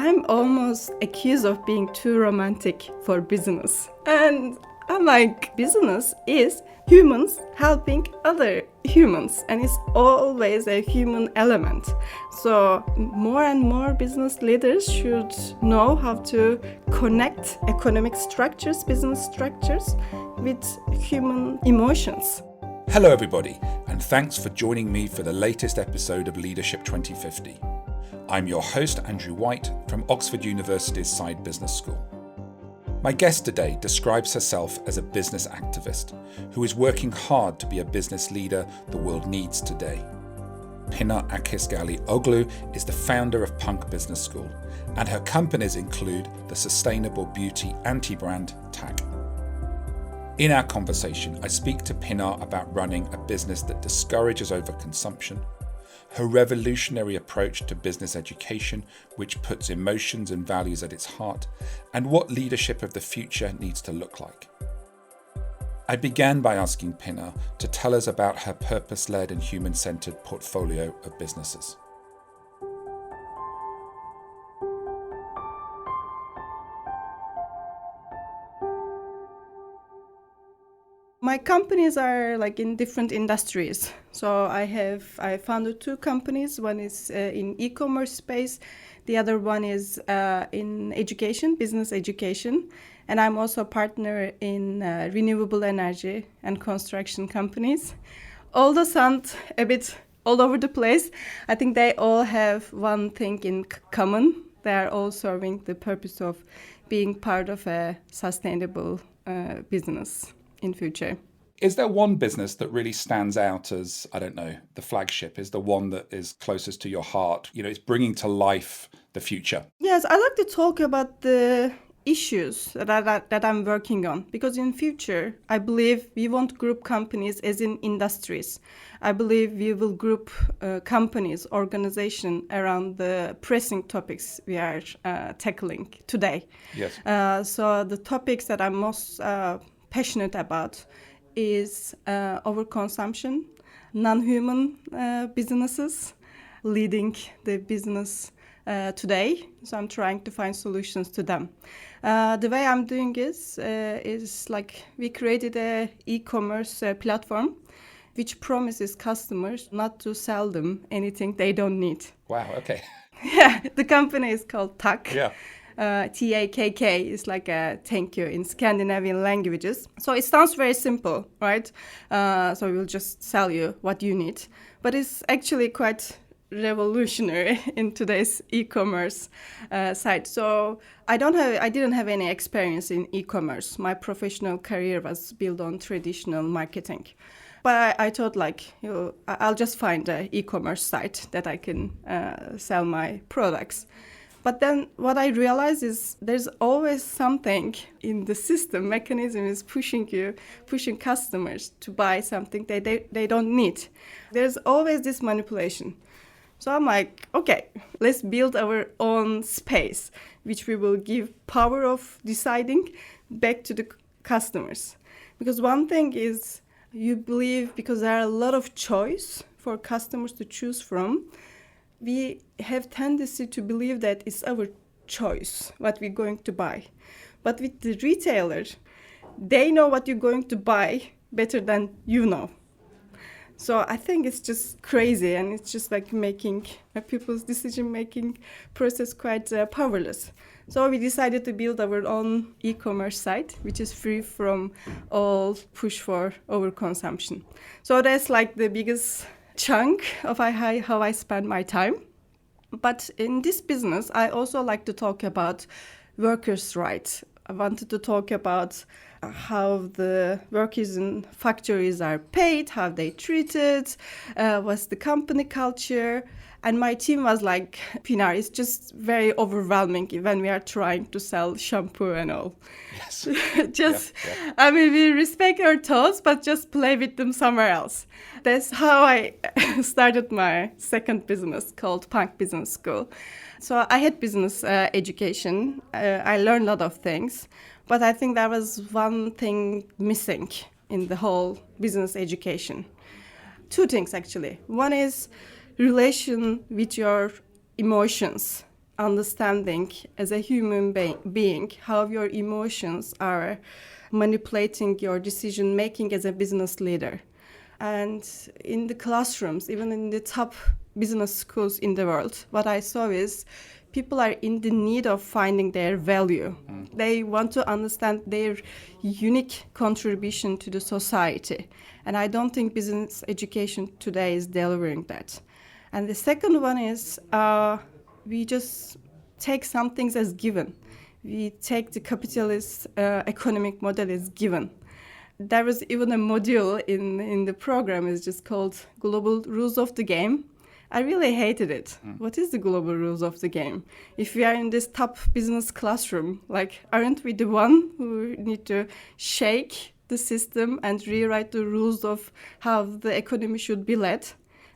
I'm almost accused of being too romantic for business. And I'm like, business is humans helping other humans, and it's always a human element. So more and more business leaders should know how to connect economic structures, business structures, with human emotions. Hello everybody, and thanks for joining me for the latest episode of Leadership 2050. I'm your host, Andrew White, from Oxford University's Side Business School. My guest today describes herself as a business activist who is working hard to be a business leader the world needs today. Pinar Akiskalioglu is the founder of Punk Business School, and her companies include the sustainable beauty anti-brand TAG. In our conversation, I speak to Pinar about running a business that discourages overconsumption, her revolutionary approach to business education, which puts emotions and values at its heart, and what leadership of the future needs to look like. I began by asking Pinar to tell us about her purpose-led and human-centered portfolio of businesses. My companies are like in different industries. So I founded two companies. One is in e-commerce space. The other one is in education, business education. And I'm also a partner in renewable energy and construction companies. All the sound a bit all over the place. I think they all have one thing in common. They are all serving the purpose of being part of a sustainable business in future. Is there one business that really stands out as, I don't know, the flagship, is the one that is closest to your heart? You know, it's bringing to life the future. Yes, I like to talk about the issues that I'm working on, because in future, I believe we won't group companies as in industries. I believe we will group companies, organization around the pressing topics we are tackling today. Yes. So the topics that I'm most passionate about is overconsumption, non-human businesses leading the business today. So I'm trying to find solutions to them. The way I'm doing is like we created a e-commerce platform which promises customers not to sell them anything they don't need. Wow, okay. Yeah, the company is called TAK. Yeah. TAKK is like a thank you in Scandinavian languages. So it sounds very simple, right? So we'll just sell you what you need. But it's actually quite revolutionary in today's e-commerce side. So I didn't have any experience in e-commerce. My professional career was built on traditional marketing. But I thought I'll just find an e-commerce site that I can sell my products. But then what I realize is there's always something in the system, mechanism is pushing customers to buy something they don't need. There's always this manipulation. So I'm like, okay, let's build our own space, which we will give power of deciding back to the customers. Because one thing is you believe, because there are a lot of choice for customers to choose from, we have tendency to believe that it's our choice, what we're going to buy. But with the retailer, they know what you're going to buy better than you know. So I think it's just crazy, and it's just like making people's decision-making process quite powerless. So we decided to build our own e-commerce site, which is free from all push for overconsumption. So that's like the biggest chunk of how I spend my time. But in this business, I also like to talk about workers' rights. I wanted to talk about how the workers in factories are paid, how they treated, what's the company culture. And my team was like, Pinar, it's just very overwhelming when we are trying to sell shampoo and all. Yes. Yeah. I mean, we respect our toes, but just play with them somewhere else. That's how I started my second business called Punk Business School. So I had business education. I learned a lot of things, but I think there was one thing missing in the whole business education. Two things, actually. One is relation with your emotions. understanding as a human being how your emotions are manipulating your decision making as a business leader. And in the classrooms, even in the top business schools in the world, what I saw is people are in the need of finding their value. They want to understand their unique contribution to the society. And I don't think business education today is delivering that. And the second one is we just take some things as given. We take the capitalist economic model as given. There was even a module in the program is just called Global Rules of the Game. I really hated it. What is the global rules of the game? If we are in this top business classroom, like, aren't we the one who need to shake the system and rewrite the rules of how the economy should be led?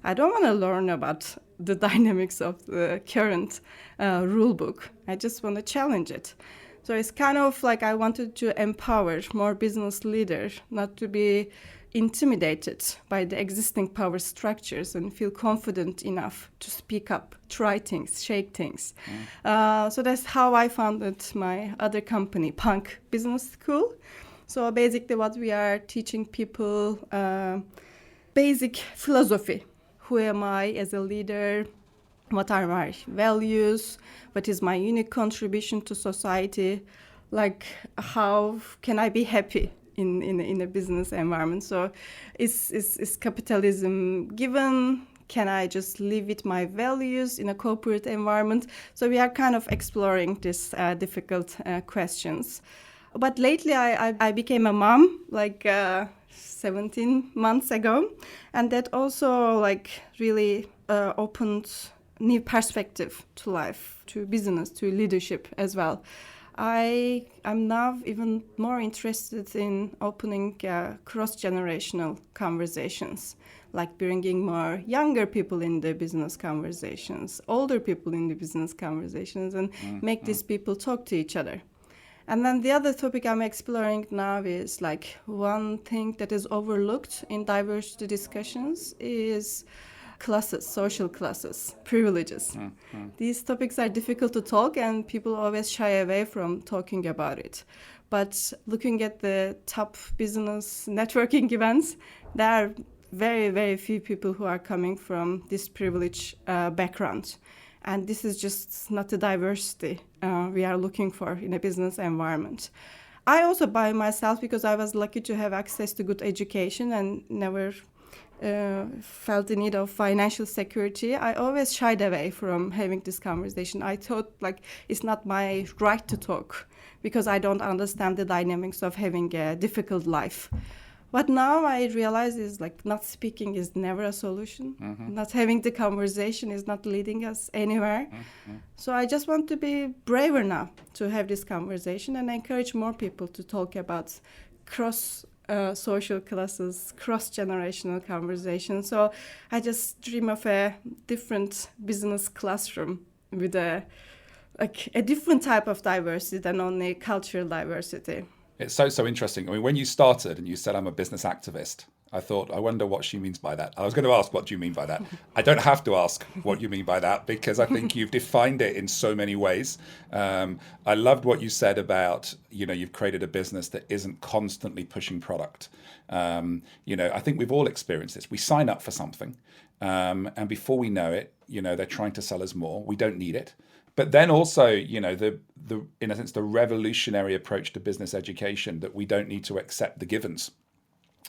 I don't want to learn about the dynamics of the current rule book. I just want to challenge it. So it's kind of like I wanted to empower more business leaders not to be intimidated by the existing power structures and feel confident enough to speak up, try things, shake things. So that's how I founded my other company, Punk Business School. So basically what we are teaching people, basic philosophy. Who am I as a leader? What are my values? What is my unique contribution to society? Like, how can I be happy in a business environment? So is capitalism given? Can I just live with my values in a corporate environment? So we are kind of exploring these difficult questions. But lately I became a mom, like 17 months ago. And that also like really opened new perspective to life, to business, to leadership as well. I'm now even more interested in opening cross-generational conversations, like bringing more younger people in the business conversations, older people in the business conversations, and make these people talk to each other. And then the other topic I'm exploring now is like one thing that is overlooked in diversity discussions is classes, social classes, privileges. These topics are difficult to talk and people always shy away from talking about it. But looking at the top business networking events, there are very, very few people who are coming from this privileged background. And this is just not the diversity we are looking for in a business environment. I also by myself, because I was lucky to have access to good education and never felt the need of financial security, I always shied away from having this conversation. I thought like it's not my right to talk because I don't understand the dynamics of having a difficult life. What now I realize is like not speaking is never a solution. Not having the conversation is not leading us anywhere. So I just want to be braver now to have this conversation and encourage more people to talk about cross social classes, cross-generational conversations. So I just dream of a different business classroom with a different type of diversity than only cultural diversity. It's so interesting. I mean, when you started and you said I'm a business activist, I thought, I wonder what she means by that. I was going to ask, what do you mean by that? I don't have to ask what you mean by that because I think you've defined it in so many ways. I loved what you said about, you've created a business that isn't constantly pushing product. I think we've all experienced this. We sign up for something and before we know it, they're trying to sell us more. We don't need it. But then also, the in a sense, the revolutionary approach to business education that we don't need to accept the givens.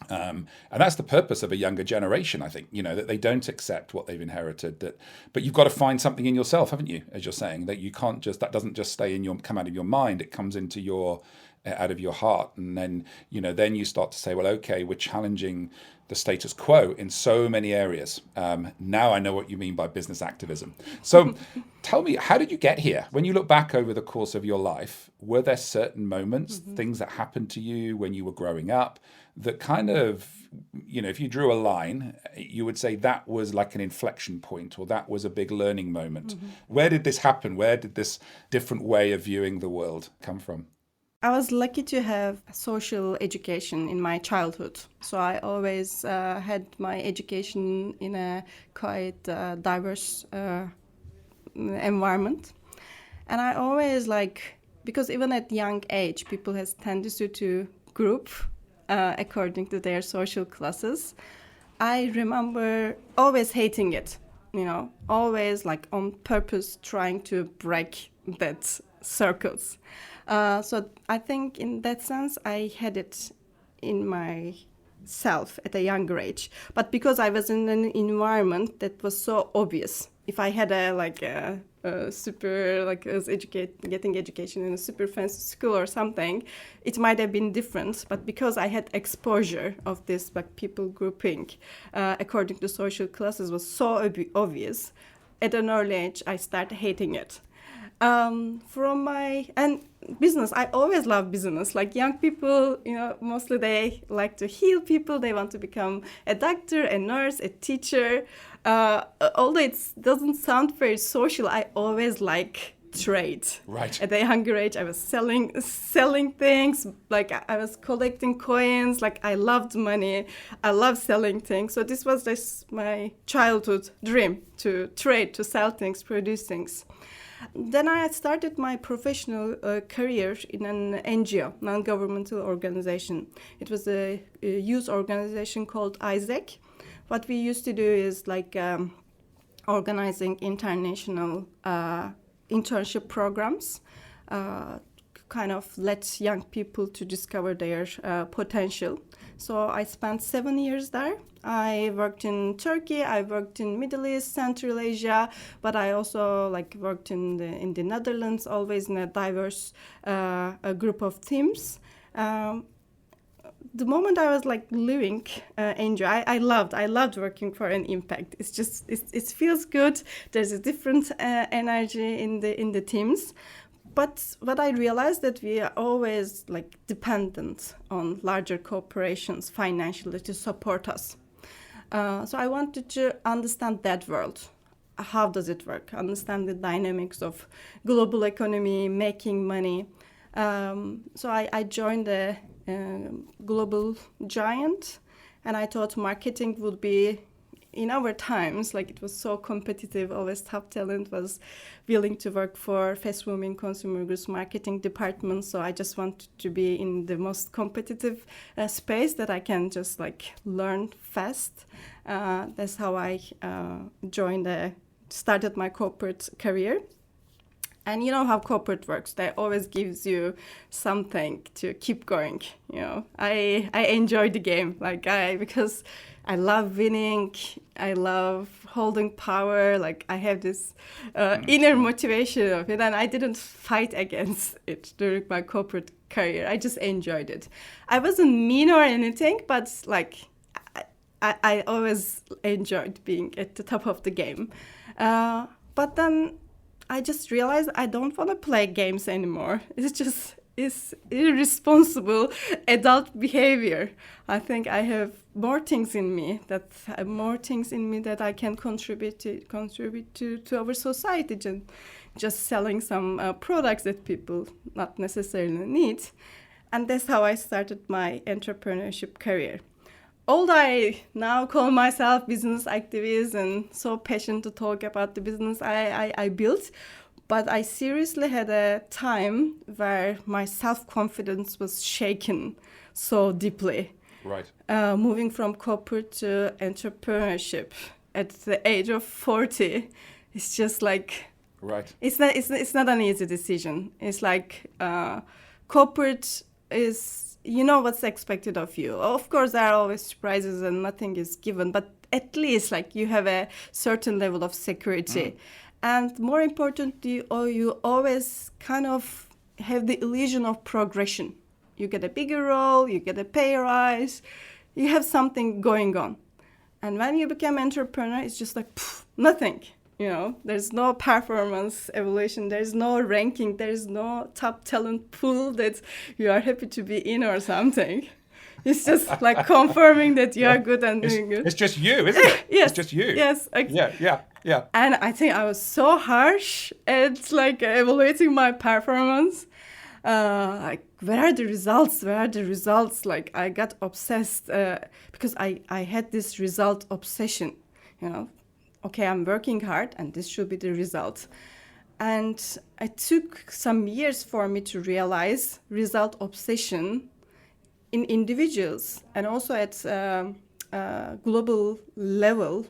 And that's the purpose of a younger generation, I think, that they don't accept what they've inherited. But you've got to find something in yourself, haven't you? As you're saying, that you can't that doesn't just come out of your mind. It comes into out of your heart. And then, then you start to say, well, okay, we're challenging the status quo in so many areas. Now I know what you mean by business activism. So tell me, how did you get here? When you look back over the course of your life, were there certain moments, things that happened to you when you were growing up that kind of, if you drew a line, you would say that was like an inflection point or that was a big learning moment. Where did this happen? Where did this different way of viewing the world come from? I was lucky to have social education in my childhood. So I always had my education in a quite diverse environment. And I always because even at young age, people has tendency to group according to their social classes. I remember always hating it, always on purpose trying to break that circles. So I think in that sense, I had it in myself at a younger age. But because I was in an environment that was so obvious, if I had a super, I was getting education in a super fancy school or something, it might have been different. But because I had exposure of this people grouping according to social classes was so obvious, at an early age, I started hating it. And business, I always love business. Young people, mostly they like to heal people. They want to become a doctor, a nurse, a teacher. Although it doesn't sound very social, I always like trade. Right. At a younger age, I was selling things. I was collecting coins. I loved money. I loved selling things. So this was just my childhood dream, to trade, to sell things, produce things. Then I started my professional career in an NGO, non-governmental organization. It was a youth organization called ISAC. What we used to do is organizing international internship programs, kind of let young people to discover their potential. So I spent 7 years there. I worked in Turkey, I worked in Middle East, Central Asia, but I also worked in the Netherlands, always in a diverse a group of teams. The moment I was living NGO, I loved working for an impact. It feels good. There's a different energy in the teams. But what I realized that we are always dependent on larger corporations financially to support us. So I wanted to understand that world. How does it work? Understand the dynamics of global economy, making money. So I joined a global giant, and I thought marketing would be, in our times, it was so competitive, always top talent was willing to work for fast-moving consumer goods marketing departments. So I just wanted to be in the most competitive space that I can just learn fast. That's how I started my corporate career. And you know how corporate works. They always gives you something to keep going. I enjoy the game, because I love winning. I love holding power. I have this inner motivation of it, and I didn't fight against it during my corporate career. I just enjoyed it. I wasn't mean or anything, but I always enjoyed being at the top of the game. But then I just realized I don't want to play games anymore. It's irresponsible adult behavior. I think I have more things in me that I can contribute to our society than just selling some products that people not necessarily need. And that's how I started my entrepreneurship career. Although I now call myself business activist and so passionate to talk about the business I built, but I seriously had a time where my self-confidence was shaken so deeply. Right. Moving from corporate to entrepreneurship at the age of 40, it's just right. It's not an easy decision. It's corporate is, what's expected of you. Of course, there are always surprises and nothing is given, but at least you have a certain level of security. And more importantly, you always kind of have the illusion of progression. You get a bigger role, you get a pay rise, you have something going on. And when you become entrepreneur, it's just nothing. There's no performance evaluation, there's no ranking, there's no top talent pool that you are happy to be in or something. It's just confirming that you are good and doing good. It's just you, isn't it? Yes. It's just you. Yes. Yeah. And I think I was so harsh at evaluating my performance. Where are the results? I got obsessed because I had this result obsession. Okay, I'm working hard and this should be the result. And it took some years for me to realize result obsession in individuals and also at global level,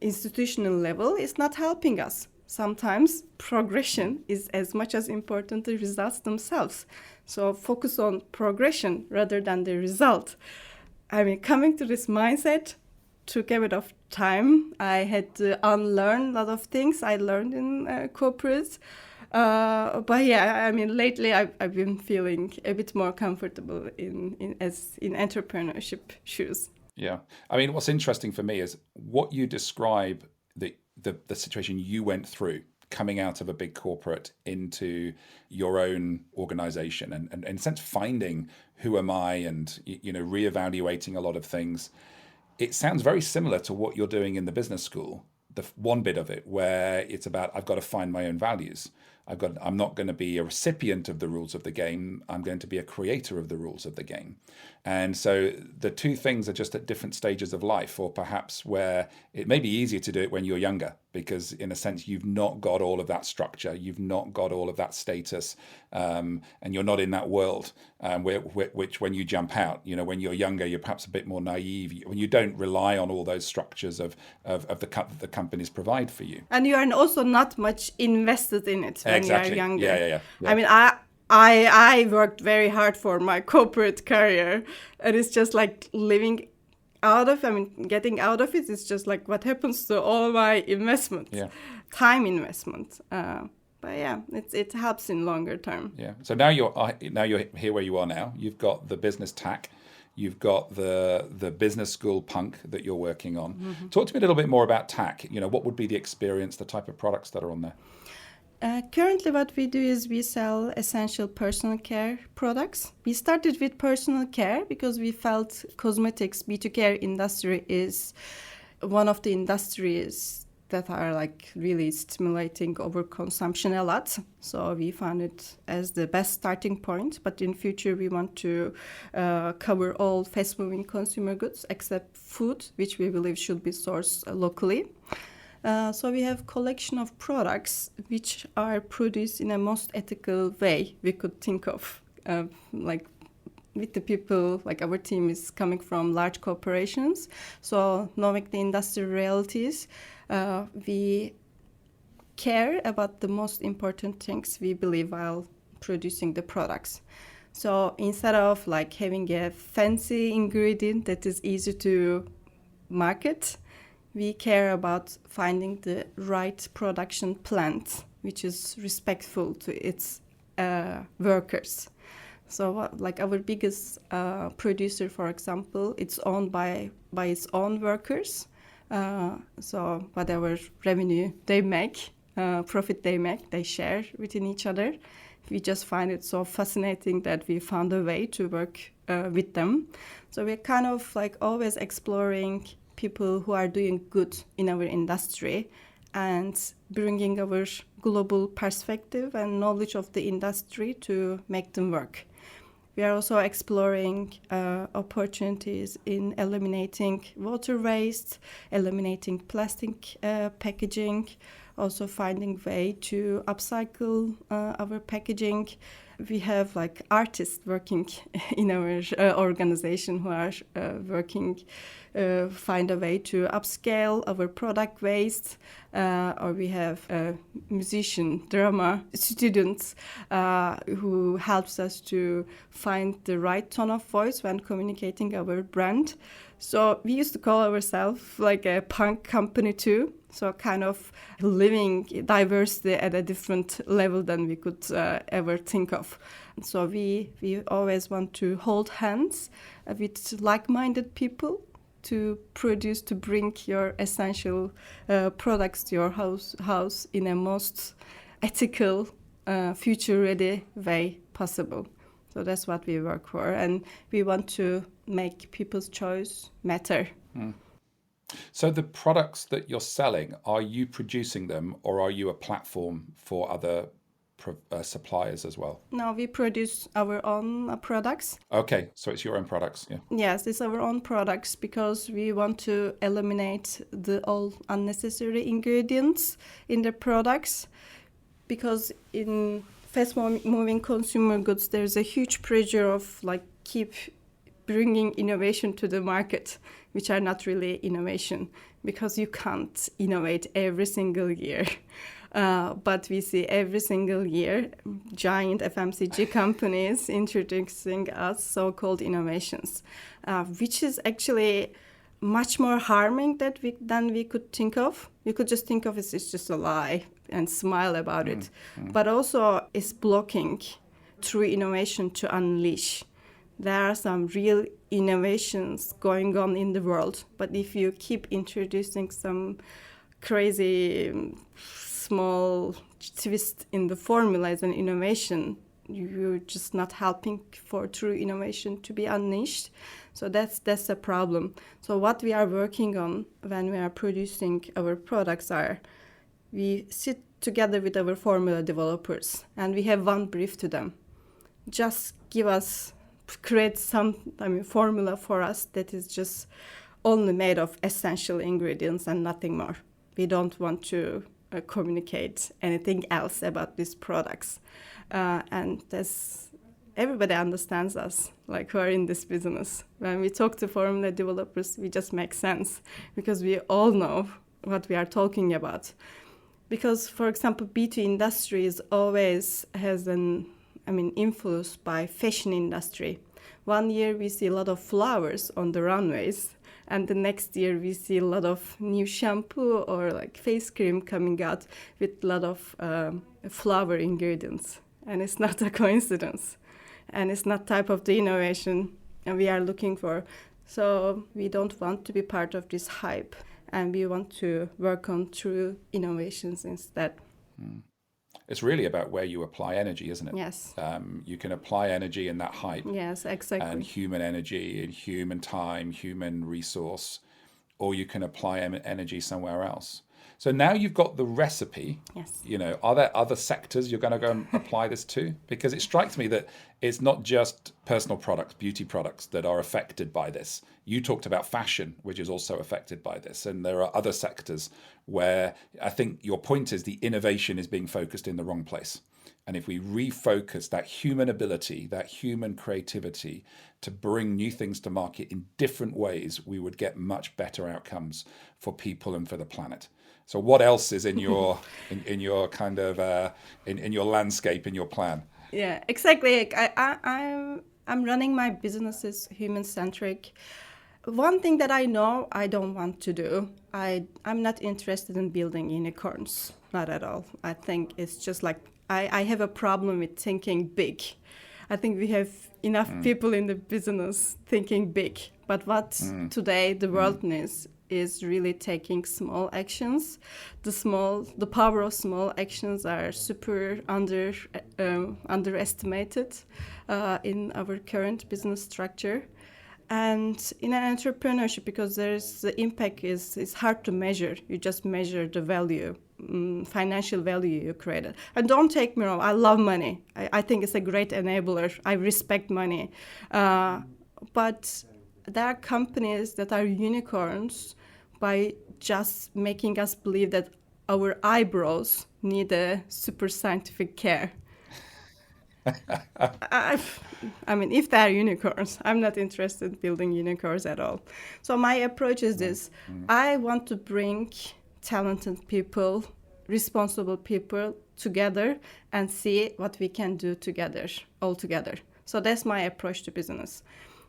institutional level, is not helping us. Sometimes progression is as much as important as the results themselves. So focus on progression rather than the result. I mean, coming to this mindset took a bit of time. I had to unlearn a lot of things I learned in corporates. But yeah, I mean, lately I've been feeling a bit more comfortable in entrepreneurship shoes. Yeah. I mean, what's interesting for me is what you describe the situation you went through coming out of a big corporate into your own organization and in a sense finding who am I and, reevaluating a lot of things. It sounds very similar to what you're doing in the business school, the one bit of it where it's about I've got to find my own values. I'm not going to be a recipient of the rules of the game. I'm going to be a creator of the rules of the game. And so the two things are just at different stages of life, or perhaps where it may be easier to do it when you're younger, because in a sense, you've not got all of that structure. You've not got all of that status, and you're not in that world, which when you jump out, when you're younger, you're perhaps a bit more naive. When you don't rely on all those structures of the companies provide for you. And you are also not much invested in it when Exactly. you are younger. Yeah. I mean, I worked very hard for my corporate career, and it's just like getting out of it is just like what happens to all my investment, time investment. But yeah, it helps in longer term. Yeah. So now you're here where you are now. You've got the business tack. You've got the business school punk that you're working on. Mm-hmm. Talk to me a little bit more about tack. What would be the experience, the type of products that are on there? Currently, what we do is we sell essential personal care products. We started with personal care because we felt cosmetics, beauty care industry is one of the industries that are like really stimulating overconsumption a lot. So we found it as the best starting point. But in future, we want to cover all fast-moving consumer goods except food, which we believe should be sourced locally. So we have collection of products which are produced in a most ethical way we could think of. Like with the people, like our team is coming from large corporations. So knowing the industry realities, we care about the most important things we believe while producing the products. So instead of like having a fancy ingredient that is easy to market, we care about finding the right production plant, which is respectful to its workers. So like our biggest producer, for example, it's owned by its own workers. So whatever revenue they make, profit they make, they share within each other. We just find it so fascinating that we found a way to work with them. So we're kind of like always exploring people who are doing good in our industry and bringing our global perspective and knowledge of the industry to make them work. We are also exploring opportunities in eliminating water waste, eliminating plastic packaging, also finding way to upcycle our packaging. We have like artists working in our organization who are working, find a way to upscale our product waste, or we have musician, drama students who helps us to find the right tone of voice when communicating our brand. So we used to call ourselves like a punk company too. So kind of living diversity at a different level than we could ever think of. So we always want to hold hands with like-minded people to bring your essential products to your house in a most ethical, future-ready way possible. So that's what we work for. And we want to make people's choice matter. Mm. So the products that you're selling, are you producing them or are you a platform for other suppliers as well? No, we produce our own products. Okay, so it's your own products, yeah. Yes, it's our own products because we want to eliminate all unnecessary ingredients in the products. because in fast-moving consumer goods, there's a huge pressure of like keep bringing innovation to the market, which are not really innovation, because you can't innovate every single year. But we see every single year giant FMCG companies introducing us so-called innovations, which is actually much more harming than we could think of. We could just think of it as just a lie and smile about it. But also it's blocking true innovation to unleash. There are some real innovations going on in the world, but if you keep introducing some crazy small twist in the formula as an innovation, you're just not helping for true innovation to be unleashed. So that's a problem. So what we are working on when we are producing our products are, we sit together with our formula developers and we have one brief to them. Just create some formula for us that is just only made of essential ingredients and nothing more. We don't want to communicate anything else about these products. And everybody understands us, like who are in this business. When we talk to formula developers, we just make sense because we all know what we are talking about. Because, for example, B2 industry is always has influenced by fashion industry. One year we see a lot of flowers on the runways, and the next year we see a lot of new shampoo or like face cream coming out with a lot of flower ingredients. And it's not a coincidence. And it's not type of the innovation we are looking for. So we don't want to be part of this hype, and we want to work on true innovations instead. It's really about where you apply energy, isn't it? Yes. You can apply energy in that hype. Yes, exactly. And human energy and human time, human resource, or you can apply energy somewhere else. So now you've got the recipe. Yes. Are there other sectors you're going to go and apply this to? Because it strikes me that it's not just personal products, beauty products that are affected by this. You talked about fashion, which is also affected by this. And there are other sectors where I think your point is the innovation is being focused in the wrong place. And if we refocus that human ability, that human creativity to bring new things to market in different ways, we would get much better outcomes for people and for the planet. So what else is in your in your kind of in your landscape, in your plan? Yeah, exactly. I'm running my businesses human-centric. One thing that I know I don't want to do, I'm not interested in building unicorns, not at all. I think it's just like I have a problem with thinking big. I think we have enough people in the business thinking big. But what today the world needs is really taking small actions. The power of small actions are super underestimated in our current business structure. And in an entrepreneurship, because the impact is hard to measure. You just measure the value, financial value you created. And don't take me wrong, I love money. I think it's a great enabler. I respect money. But there are companies that are unicorns by just making us believe that our eyebrows need a super scientific care. If they are unicorns, I'm not interested in building unicorns at all. So my approach is this. I want to bring talented people, responsible people together and see what we can do together, all together. So that's my approach to business.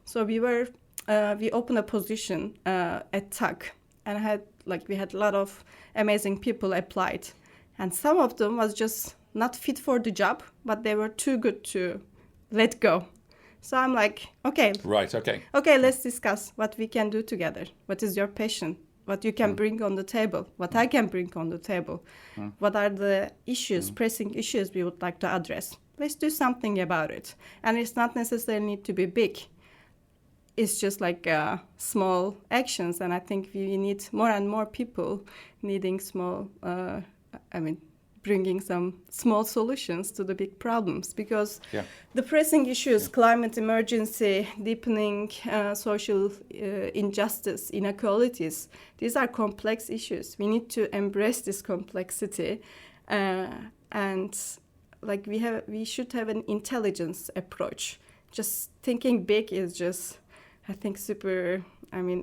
So we opened a position at TAC, and we had a lot of amazing people applied. And some of them was just not fit for the job, but they were too good to let go. So I'm like, okay. Right, okay. Okay, let's discuss what we can do together. What is your passion? What you can bring on the table? What I can bring on the table? What are the issues, pressing issues we would like to address? Let's do something about it. And it's not necessarily need to be big. It's just like small actions. And I think we need more and more people needing small, bringing some small solutions to the big problems, because the pressing issues, climate emergency, deepening social injustice, inequalities, these are complex issues. We need to embrace this complexity and and like we should have an intelligence approach. Just thinking big is just, I think, super,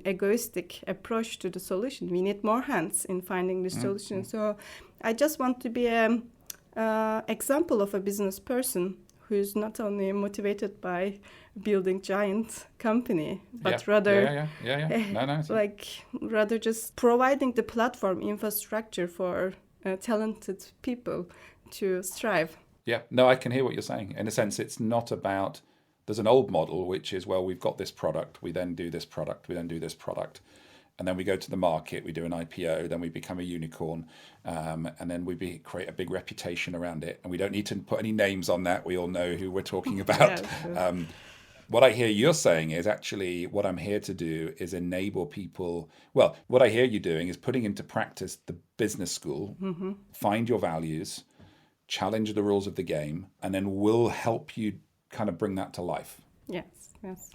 egoistic approach to the solution. We need more hands in finding the solution. So I just want to be an example of a business person who's not only motivated by building giant company, but rather rather just providing the platform infrastructure for talented people to strive. Yeah, no, I can hear what you're saying. In a sense, it's not about, there's an old model, which is, well, we've got this product, we then do this product, we then do this product. And then we go to the market, we do an IPO, then we become a unicorn, and then we create a big reputation around it. And we don't need to put any names on that. We all know who we're talking about. What I hear you're saying is actually what I'm here to do is enable people. Well, what I hear you doing is putting into practice the business school, find your values, challenge the rules of the game, and then we'll help you kind of bring that to life. Yes.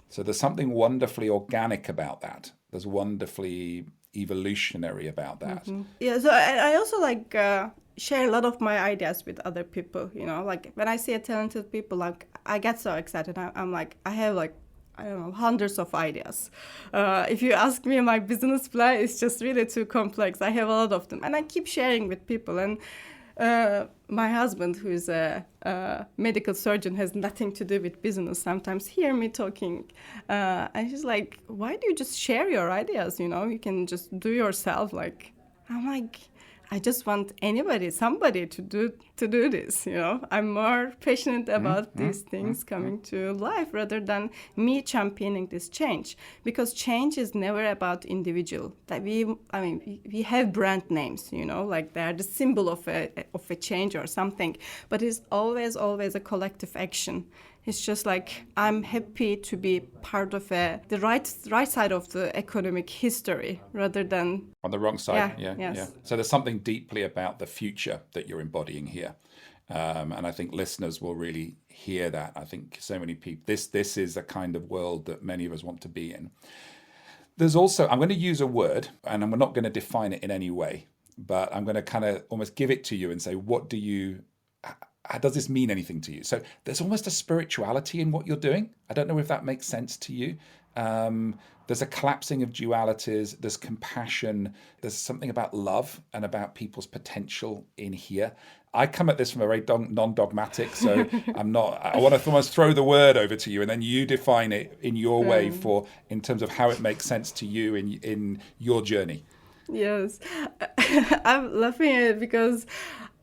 So there's something wonderfully organic about that. There's wonderfully evolutionary about that. Yeah, so I also share a lot of my ideas with other people, like when I see a talented people, like I get so excited. I'm like, I have I don't know, hundreds of ideas. If you ask me, my business plan is just really too complex. I have a lot of them, and I keep sharing with people. And my husband, who's a medical surgeon, has nothing to do with business, sometimes hear me talking. And he's like, why do you just share your ideas? You can just do yourself. I'm like, I just want somebody to do this, I'm more passionate about these things coming to life rather than me championing this change, because change is never about individual. That we have brand names, like they're the symbol of a change or something, but it's always a collective action. It's just like, I'm happy to be part of the right side of the economic history rather than on the wrong side. Yeah. So there's something deeply about the future that you're embodying here, and I think listeners will really hear that. I think so many people. This is a kind of world that many of us want to be in. There's also, I'm going to use a word, and I'm not going to define it in any way, but I'm going to kind of almost give it to you and say, does this mean anything to you? So there's almost a spirituality in what you're doing. I don't know if that makes sense to you. There's a collapsing of dualities. There's compassion. There's something about love and about people's potential in here. I come at this from a very non-dogmatic, so I want to almost throw the word over to you, and then you define it in your way in terms of how it makes sense to you in your journey. Yes, I'm laughing at it because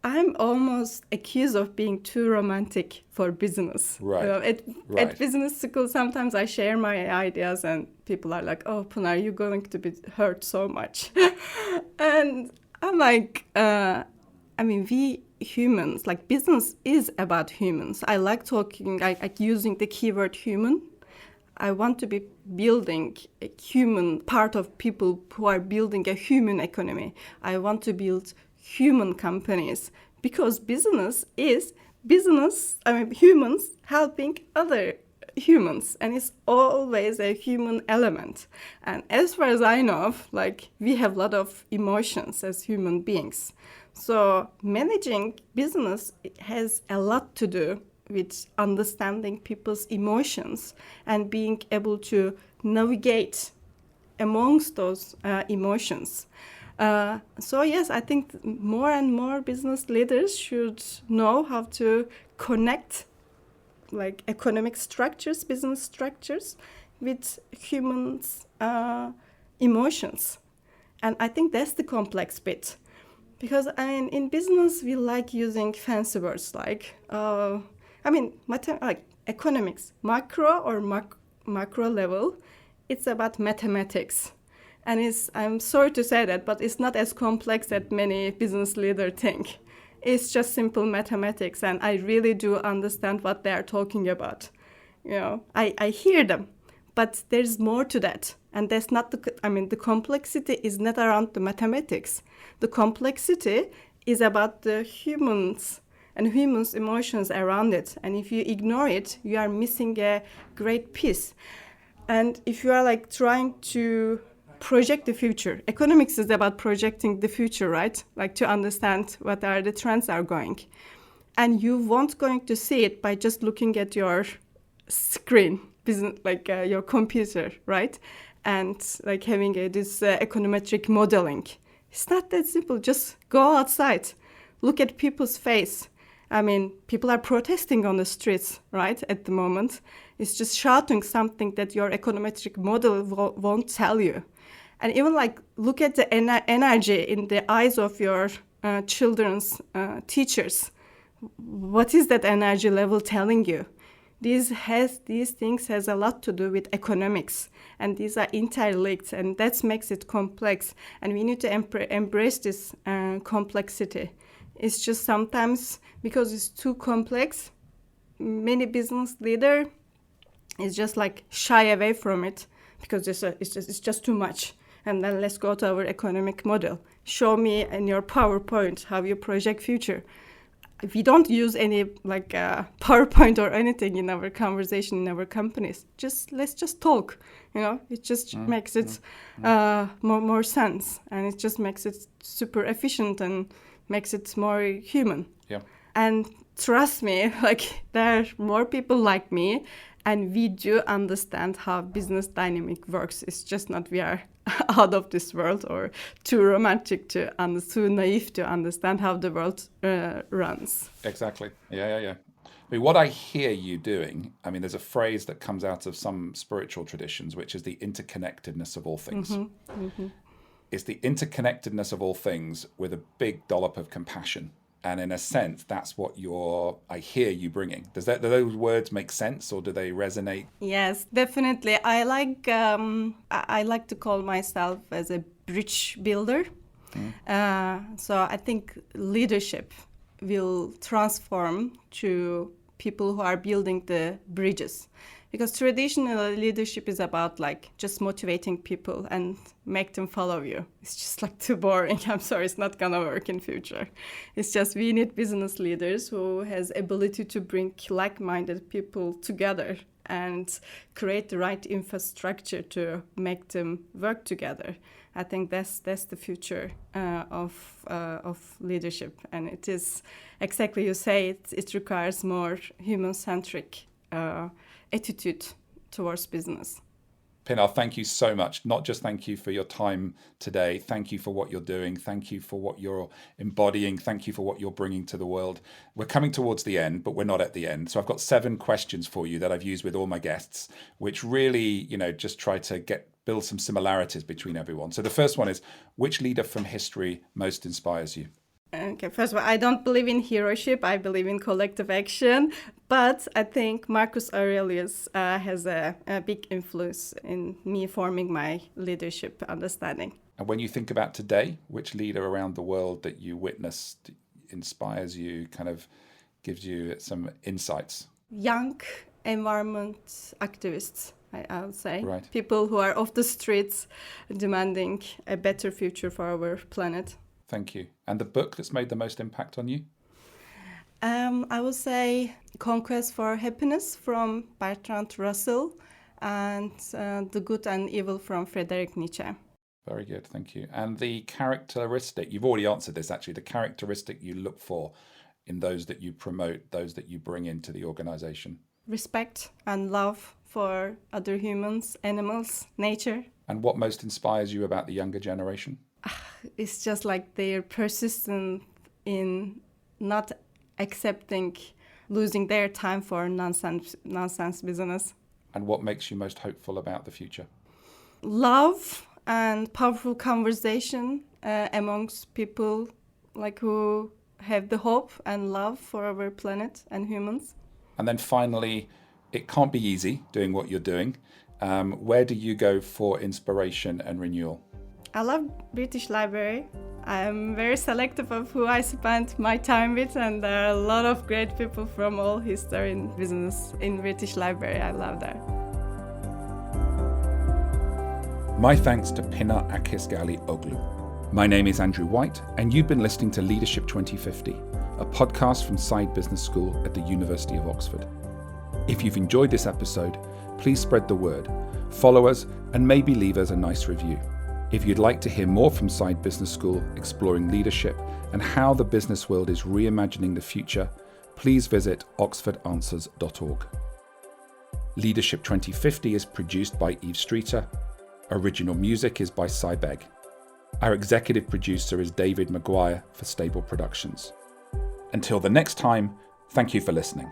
I'm almost accused of being too romantic for business. Right. At business school, sometimes I share my ideas and people are like, oh, Pinar, you're going to be hurt so much. And I'm like, we humans, business is about humans. I like talking, like using the keyword human. I want to be building a human part of people who are building a human economy. I want to build human companies, because business is humans helping other humans, and it's always a human element. And as far as I know, we have a lot of emotions as human beings. So managing business has a lot to do with understanding people's emotions and being able to navigate amongst those emotions. So yes, I think more and more business leaders should know how to connect economic structures, business structures with humans' emotions. And I think that's the complex bit. Because in business, we like using fancy words economics, macro or macro level, it's about mathematics. And I'm sorry to say that, but it's not as complex as many business leaders think. It's just simple mathematics, and I really do understand what they are talking about. I hear them, but there's more to that. And that's not the complexity is not around the mathematics. The complexity is about the humans and humans' emotions around it. And if you ignore it, you are missing a great piece. And if you are trying to project the future. Economics is about projecting the future, right? To understand what are the trends are going. And you won't going to see it by just looking at your screen, business, like your computer, right? And like having this econometric modeling. It's not that simple. Just go outside, look at people's face. I mean, people are protesting on the streets, right, at the moment. It's just shouting something that your econometric model won't tell you. And even like look at the energy in the eyes of your children's teachers. What is that energy level telling you? These things has a lot to do with economics, and these are interlinked, and that makes it complex. And we need to embrace this complexity. It's just sometimes because it's too complex, many business leader is just like shy away from it because it's just too much. And then let's go to our economic model. Show me in your PowerPoint how you project future. We don't use any like PowerPoint or anything in our conversation in our companies. Let's just talk. It just makes it more sense, and it just makes it super efficient and makes it more human. Yeah. And trust me, like there are more people like me, and we do understand how business dynamic works. It's just not we are out of this world or too romantic too naive to understand how the world runs. Exactly. Yeah. I mean, what I hear you doing, I mean, there's a phrase that comes out of some spiritual traditions, which is the interconnectedness of all things. It's the interconnectedness of all things with a big dollop of compassion. And in a sense, that's what I hear you bringing. Do those words make sense, or do they resonate? Yes, definitely. I like to call myself as a bridge builder. So I think leadership will transform to people who are building the bridges. Because traditional leadership is about like just motivating people and make them follow you. It's just like too boring. I'm sorry, it's not gonna work in future. It's just we need business leaders who has ability to bring like-minded people together and create the right infrastructure to make them work together. I think that's the future of leadership, and it is exactly you say it requires more human-centric attitude towards business. Pinar, thank you so much. Not just thank you for your time today. Thank you for what you're doing. Thank you for what you're embodying. Thank you for what you're bringing to the world. We're coming towards the end, but we're not at the end. So I've got 7 questions for you that I've used with all my guests, which really, just try to build some similarities between everyone. So the first one is, which leader from history most inspires you? Okay, first of all, I don't believe in heroship. I believe in collective action. But I think Marcus Aurelius has a big influence in me forming my leadership understanding. And when you think about today, which leader around the world that you witnessed inspires you, kind of gives you some insights? Young environment activists, I would say. Right. People who are off the streets demanding a better future for our planet. Thank you. And the book that's made the most impact on you? I would say Conquest for Happiness from Bertrand Russell and The Good and Evil from Friedrich Nietzsche. Very good, thank you. And the characteristic, you've already answered this actually, the characteristic you look for in those that you promote, those that you bring into the organization? Respect and love for other humans, animals, nature. And what most inspires you about the younger generation? It's just like they're persistent in not accepting losing their time for nonsense business. And what makes you most hopeful about the future? Love and powerful conversation amongst people like who have the hope and love for our planet and humans. And then finally, it can't be easy doing what you're doing. Where do you go for inspiration and renewal? I love British Library. I'm very selective of who I spend my time with, and there are a lot of great people from all history and business in British Library. I love that. My thanks to Pinar Akiskalioglu. My name is Andrew White, and you've been listening to Leadership 2050, a podcast from Side Business School at the University of Oxford. If you've enjoyed this episode, please spread the word, follow us, and maybe leave us a nice review. If you'd like to hear more from Side Business School exploring leadership and how the business world is reimagining the future, please visit oxfordanswers.org. Leadership 2050 is produced by Eve Streeter. Original music is by Cybeg. Our executive producer is David Maguire for Stable Productions. Until the next time, thank you for listening.